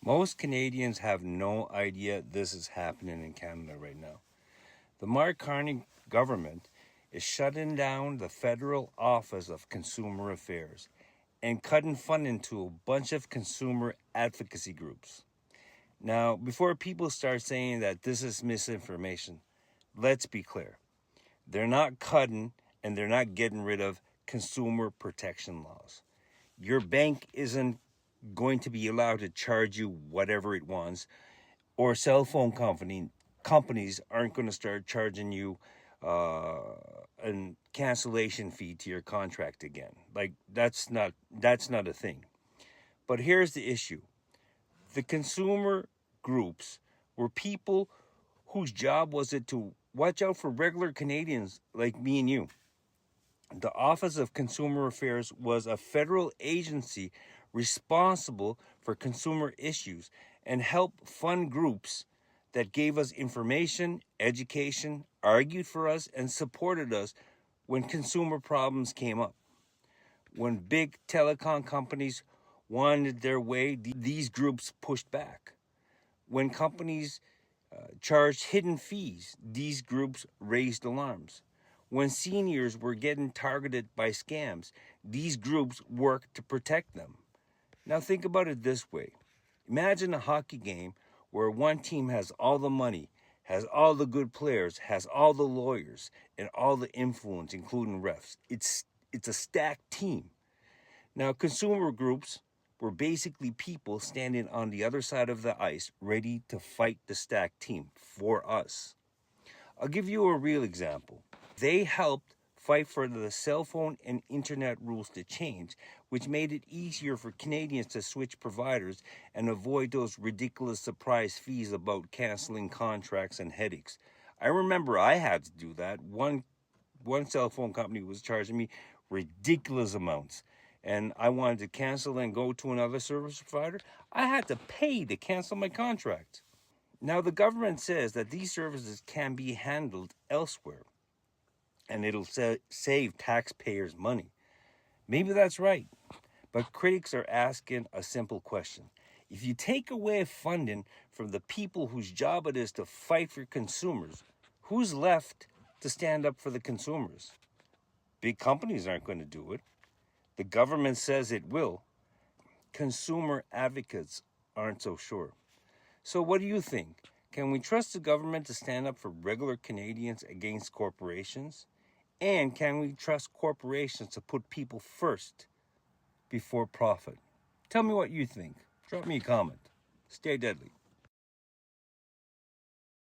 Most Canadians have no idea this is happening in Canada right now. The Mark Carney government is shutting down the Federal Office of Consumer Affairs and cutting funding to a bunch of consumer advocacy groups. Now, before people start saying that this is misinformation, let's be clear. They're not cutting and they're not getting rid of consumer protection laws. Your bank isn't going to be allowed to charge you whatever it wants, or cell phone companies aren't going to start charging you a cancellation fee to your contract again. Like that's not a thing. But here's the issue. The consumer groups were people whose job was it to watch out for regular Canadians like me and you. The Office of Consumer Affairs was a federal agency responsible for consumer issues and helped fund groups that gave us information, education, argued for us, and supported us when consumer problems came up. When big telecom companies wanted their way, these groups pushed back. When companies charged hidden fees, these groups raised alarms. When seniors were getting targeted by scams, these groups worked to protect them. Now think about it this way. Imagine a hockey game where one team has all the money, has all the good players, has all the lawyers, and all the influence, including refs. It's a stacked team. Now, consumer groups were basically people standing on the other side of the ice, ready to fight the stacked team for us. I'll give you a real example. They helped fight for the cell phone and internet rules to change, which made it easier for Canadians to switch providers and avoid those ridiculous surprise fees about canceling contracts and headaches. I remember I had to do that. One cell phone company was charging me ridiculous amounts, and I wanted to cancel and go to another service provider. I had to pay to cancel my contract. Now, the government says that these services can be handled elsewhere, and it'll save taxpayers money. Maybe that's right, but critics are asking a simple question. If you take away funding from the people whose job it is to fight for consumers, who's left to stand up for the consumers? Big companies aren't going to do it. The government says it will. Consumer advocates aren't so sure. So what do you think? Can we trust the government to stand up for regular Canadians against corporations? And can we trust corporations to put people first before profit? Tell me what you think. Drop me a comment. Stay deadly.